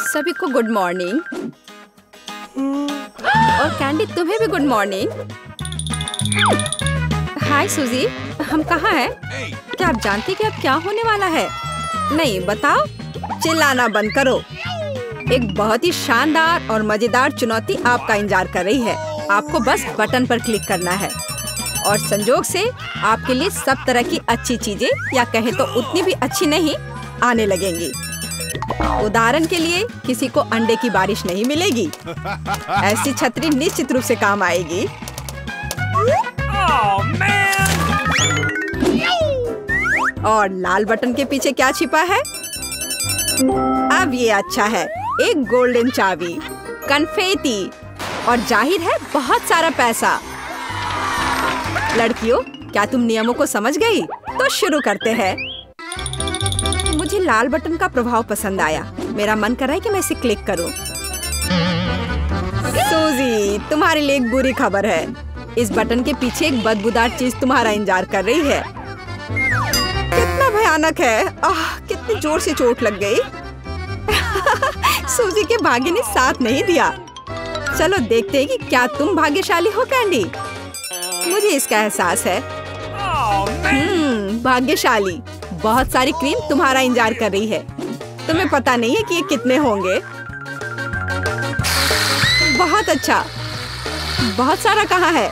सभी को good morning. और कैंडी तुम्हें भी गुड मॉर्निंग। हाय सूजी, हम कहाँ हैं? क्या आप जानती कि अब क्या होने वाला है? नहीं बताओ। चिल्लाना बंद करो। एक बहुत ही शानदार और मजेदार चुनौती आपका इंतजार कर रही है। आपको बस बटन पर क्लिक करना है और संजोग से आपके लिए सब तरह की अच्छी चीजें, या कहे तो उतनी भी अच्छी नहीं, आने लगेंगी। उदाहरण के लिए किसी को अंडे की बारिश नहीं मिलेगी। ऐसी छतरी निश्चित रूप से काम आएगी। और लाल बटन के पीछे क्या छिपा है? अब ये अच्छा है, एक गोल्डन चाबी, कन्फेटी और जाहिर है बहुत सारा पैसा। लड़कियों, क्या तुम नियमों को समझ गई? तो शुरू करते हैं। मुझे लाल बटन का प्रभाव पसंद आया। मेरा मन कर रहा है कि मैं इसे क्लिक करूं। सूजी, तुम्हारे लिए एक बुरी खबर है। इस बटन के पीछे एक बदबूदार चीज तुम्हारा इंतजार कर रही है। कितना भयानक है। कितनी जोर से चोट लग गई। सूजी के भाग्य ने साथ नहीं दिया। चलो देखते हैं कि क्या तुम भाग्यशाली हो कैंडी। मुझे इसका एहसास है। भाग्यशाली। बहुत सारी क्रीम तुम्हारा इंतजार कर रही है। तुम्हें पता नहीं है कि ये कितने होंगे। बहुत अच्छा। बहुत सारा कहाँ है?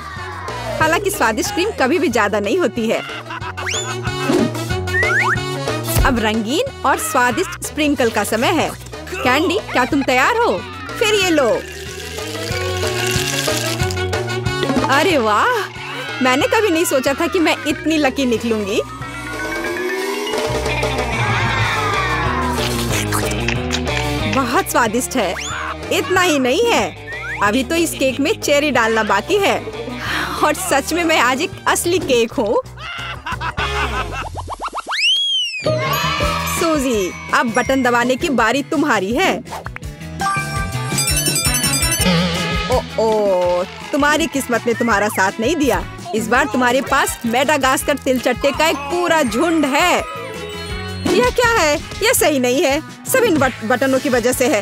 हालांकि स्वादिष्ट क्रीम कभी भी ज्यादा नहीं होती है। अब रंगीन और स्वादिष्ट स्प्रिंकल का समय है। कैंडी, क्या तुम तैयार हो? फिर ये लो। अरे वाह, मैंने कभी नहीं सोचा था कि मैं इतनी लकी निकलूंगी। बहुत स्वादिष्ट है। इतना ही नहीं है, अभी तो इस केक में चेरी डालना बाकी है। और सच में मैं आज एक असली केक हूँ। सूजी, अब बटन दबाने की बारी तुम्हारी है। ओ, तुम्हारी किस्मत ने तुम्हारा साथ नहीं दिया। इस बार तुम्हारे पास मेडागास्कर तिलचट्टे का एक पूरा झुंड है। यह क्या है? यह सही नहीं है। सब इन बटनों की वजह से है।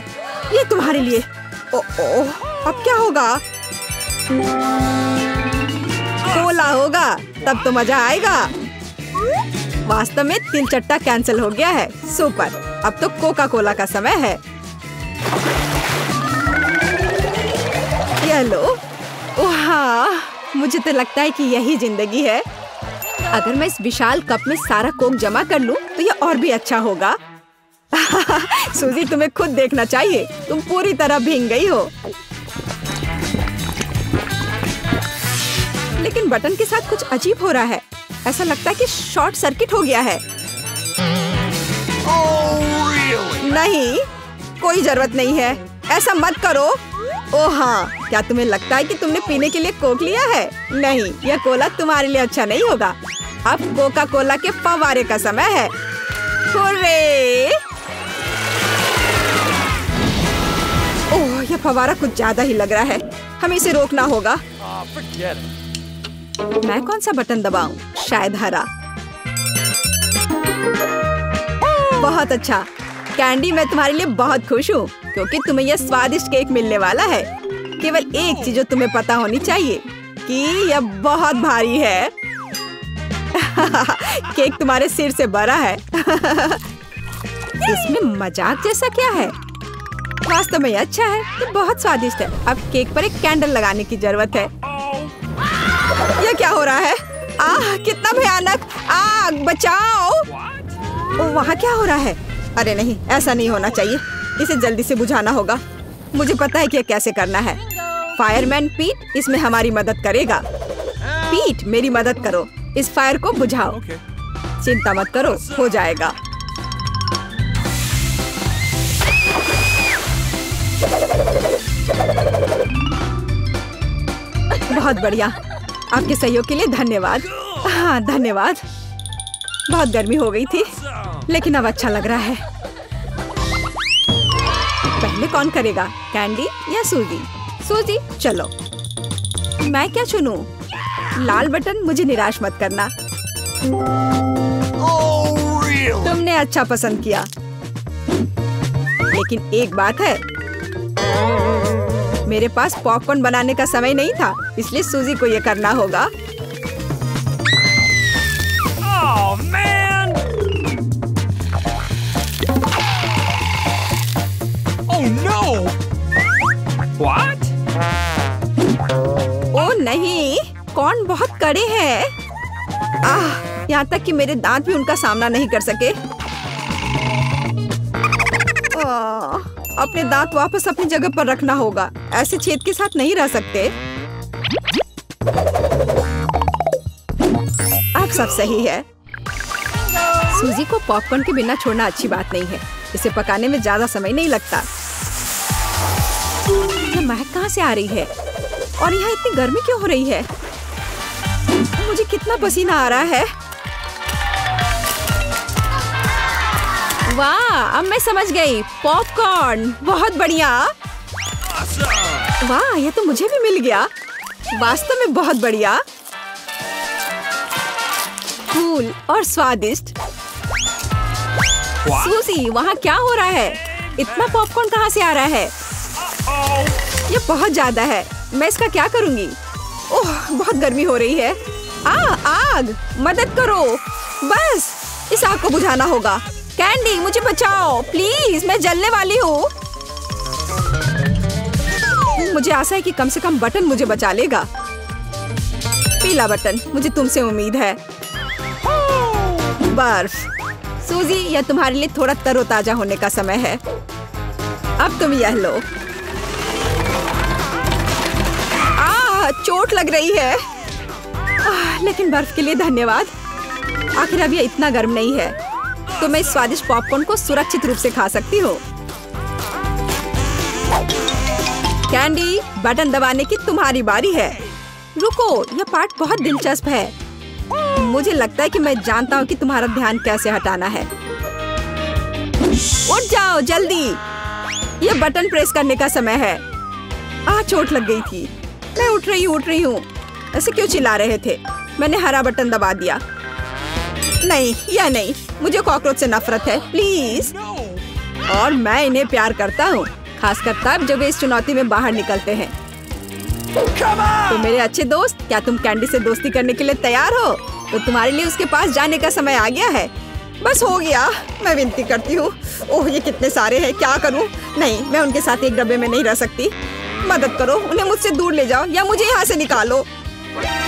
ये तुम्हारे लिए। अब क्या होगा? कोला होगा, तब तो मजा आएगा। वास्तव में तिलचट्टा कैंसिल हो गया है। सुपर, अब तो कोका कोला का समय है। ये लो। हाँ, मुझे तो लगता है कि यही जिंदगी है। अगर मैं इस विशाल कप में सारा कोक जमा कर लूं, तो ये और भी अच्छा होगा। सूजी, तुम्हें खुद देखना चाहिए। तुम पूरी तरह भीग गई हो। लेकिन बटन के साथ कुछ अजीब हो रहा है। ऐसा लगता है कि शॉर्ट सर्किट हो गया है। नहीं, कोई जरूरत नहीं है। ऐसा मत करो। ओह हाँ, क्या तुम्हें लगता है कि तुमने पीने के लिए कोक लिया है? नहीं, यह कोला तुम्हारे लिए अच्छा नहीं होगा। अब कोका कोला के फव्वारे का समय है। हुर्रे! ओह, यह फव्वारा कुछ ज्यादा ही लग रहा है। हमें इसे रोकना होगा। मैं कौन सा बटन दबाऊं? शायद हरा। बहुत अच्छा कैंडी, मैं तुम्हारे लिए बहुत खुश हूँ क्योंकि तुम्हें यह स्वादिष्ट केक मिलने वाला है। केवल एक चीज जो तुम्हें पता होनी चाहिए कि यह बहुत भारी है। केक तुम्हारे सिर से बड़ा है। इसमें मजाक जैसा क्या है? वास्तव में अच्छा है, ये बहुत स्वादिष्ट है। अब केक पर एक कैंडल लगाने की जरूरत है। यह क्या हो रहा है? कितना भयानक! आग, बचाओ! वहाँ क्या हो रहा है? अरे नहीं, ऐसा नहीं होना चाहिए। इसे जल्दी से बुझाना होगा। मुझे पता है कि यह कैसे करना है। फायरमैन पीट इसमें हमारी मदद करेगा। पीट, मेरी मदद करो। इस फायर को बुझाओ। चिंता मत करो, हो जाएगा। बहुत बढ़िया। आपके सहयोग के लिए धन्यवाद। हाँ, धन्यवाद। बहुत गर्मी हो गई थी, लेकिन अब अच्छा लग रहा है। पहले कौन करेगा, कैंडी या सूजी? सूजी, चलो। मैं क्या चुनूं? लाल बटन, मुझे निराश मत करना। तुमने अच्छा पसंद किया, लेकिन एक बात है, मेरे पास पॉपकॉर्न बनाने का समय नहीं था, इसलिए सूजी को ये करना होगा। Oh, man! Oh no! What? ओ नहीं, कॉर्न बहुत कड़े हैं। यहाँ तक कि मेरे दांत भी उनका सामना नहीं कर सके। अपने दांत वापस अपनी जगह पर रखना होगा। ऐसे छेद के साथ नहीं रह सकते। अब सब सही है। सूजी को पॉपकॉर्न के बिना छोड़ना अच्छी बात नहीं है। इसे पकाने में ज्यादा समय नहीं लगता। ये महक कहाँ से आ रही है? और यहाँ इतनी गर्मी क्यों हो रही है? मुझे कितना पसीना आ रहा है। वाह, अब मैं समझ गई। पॉपकॉर्न, बहुत बढ़िया। वाह, ये तो मुझे भी मिल गया। वास्तव में बहुत बढ़िया, कूल और स्वादिष्ट। सूजी, वहाँ क्या हो रहा है? इतना पॉपकॉर्न कहाँ से आ रहा है? ये बहुत ज्यादा है। मैं इसका क्या करूँगी? ओह, बहुत गर्मी हो रही है। आग, मदद करो। बस, इस आग को बुझाना होगा। कैंडी, मुझे बचाओ प्लीज, मैं जलने वाली हूँ। मुझे आशा है कि कम से कम बटन मुझे बचा लेगा। पीला बटन, मुझे तुमसे उम्मीद है। बर्फ। सूजी, यह तुम्हारे लिए थोड़ा तरोताजा होने का समय है। अब तुम यह लो। चोट लग रही है। लेकिन बर्फ के लिए धन्यवाद। आखिर अब यह इतना गर्म नहीं है, तो मैं इस स्वादिष्ट पॉपकॉर्न को सुरक्षित रूप से खा सकती हूँ। कैंडी, बटन दबाने की तुम्हारी बारी है। रुको, यह पार्ट बहुत दिलचस्प है। मुझे लगता है कि मैं जानता हूँ कि तुम्हारा ध्यान कैसे हटाना है। उठ जाओ जल्दी, यह बटन प्रेस करने का समय है। चोट लग गई थी। मैं उठ रही हूँ। ऐसे क्यों चिल्ला रहे थे? मैंने हरा बटन दबा दिया। नहीं, यह नहीं, मुझे कॉकरोच से नफरत है, प्लीज। और मैं इन्हें प्यार करता हूँ, खासकर तब जब वे इस चुनौती में बाहर निकलते हैं। तो मेरे अच्छे दोस्त, क्या तुम कैंडी से दोस्ती करने के लिए तैयार हो? तो तुम्हारे लिए उसके पास जाने का समय आ गया है। बस हो गया, मैं विनती करती हूँ। ओह, ये कितने सारे हैं, क्या करूँ? नहीं, मैं उनके साथ एक डब्बे में नहीं रह सकती। मदद करो, उन्हें मुझसे दूर ले जाओ या मुझे यहाँ से निकालो।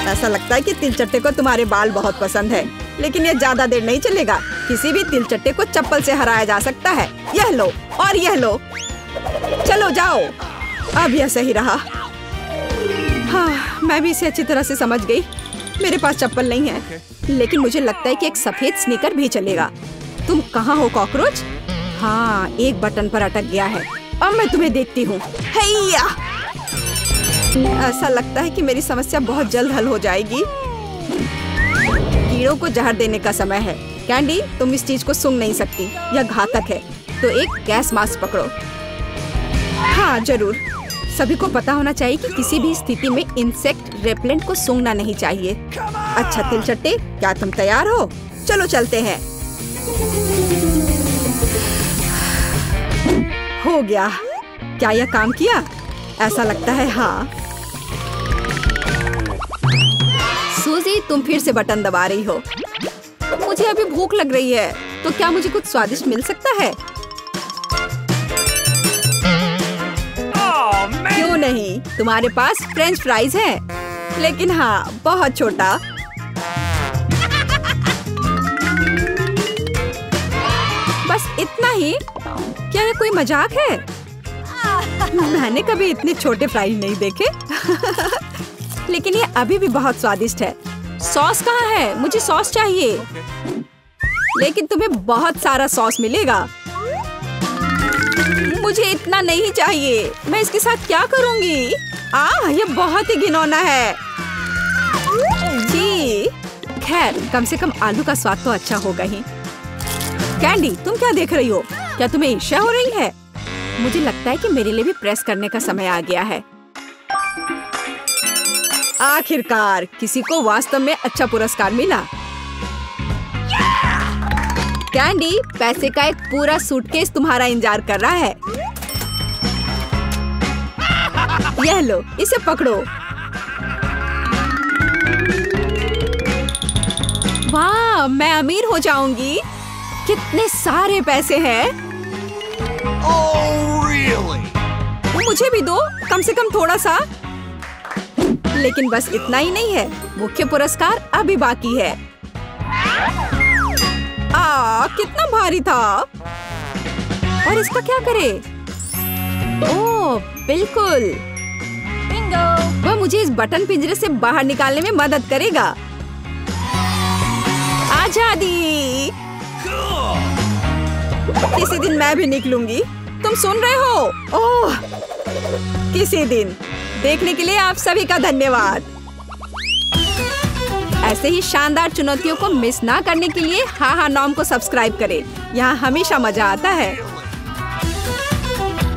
ऐसा लगता है कि तिलचट्टे को तुम्हारे बाल बहुत पसंद है, लेकिन यह ज्यादा देर नहीं चलेगा। किसी भी तिलचट्टे को चप्पल से हराया जा सकता है। यह लो और यह लो। चलो जाओ। अब यह सही रहा। हाँ, मैं भी इसे अच्छी तरह से समझ गई। मेरे पास चप्पल नहीं है, लेकिन मुझे लगता है कि एक सफेद स्नीकर भी चलेगा। तुम कहाँ हो कॉकरोच? हाँ, एक बटन पर अटक गया है। अब मैं तुम्हें देखती हूँ। हैया! ऐसा लगता है कि मेरी समस्या बहुत जल्द हल हो जाएगी। कीड़ों को जहर देने का समय है। कैंडी, तुम इस चीज को सूंघ नहीं सकती, यह घातक है। तो एक गैस मास्क पकड़ो। हाँ जरूर, सभी को पता होना चाहिए कि किसी भी स्थिति में इंसेक्ट रेपेलेंट को सूंघना नहीं चाहिए। अच्छा तिलचट्टे, क्या तुम तैयार हो? चलो चलते हैं। हो गया। क्या यह काम किया? ऐसा लगता है हाँ। सूजी, तुम फिर से बटन दबा रही हो। मुझे अभी भूख लग रही है, तो क्या मुझे कुछ स्वादिष्ट मिल सकता है? क्यों नहीं, तुम्हारे पास फ्रेंच फ्राइज है, लेकिन हाँ, बहुत छोटा। बस इतना ही? क्या ये कोई मजाक है? मैंने कभी इतने छोटे फ्राइज नहीं देखे। लेकिन ये अभी भी बहुत स्वादिष्ट है। सॉस कहाँ है? मुझे सॉस चाहिए। लेकिन तुम्हें बहुत सारा सॉस मिलेगा। मुझे इतना नहीं चाहिए। मैं इसके साथ क्या करूंगी? ये बहुत ही घिनौना है। जी, खैर कम से कम आलू का स्वाद तो अच्छा होगा ही। कैंडी, तुम क्या देख रही हो? क्या तुम्हें ईर्ष्या हो रही है? मुझे लगता है कि मेरे लिए भी प्रेस करने का समय आ गया है। आखिरकार किसी को वास्तव में अच्छा पुरस्कार मिला। कैंडी, पैसे का एक पूरा सूटकेस तुम्हारा इंतजार कर रहा है। यह लो, इसे पकड़ो। वाह, मैं अमीर हो जाऊंगी। कितने सारे पैसे हैं। Oh, really? मुझे भी दो, कम से कम थोड़ा सा। लेकिन बस इतना ही नहीं है, मुख्य पुरस्कार अभी बाकी है। कितना भारी था। और इसका क्या करे? ओह, बिल्कुल। बिंगो। वह मुझे इस बटन पिंजरे से बाहर निकालने में मदद करेगा। आजादी। किसी दिन मैं भी निकलूंगी। तुम सुन रहे हो? ओह, किसी दिन। देखने के लिए आप सभी का धन्यवाद। ऐसे ही शानदार चुनौतियों को मिस ना करने के लिए हाहा नॉम को सब्सक्राइब करें। यहाँ हमेशा मजा आता है।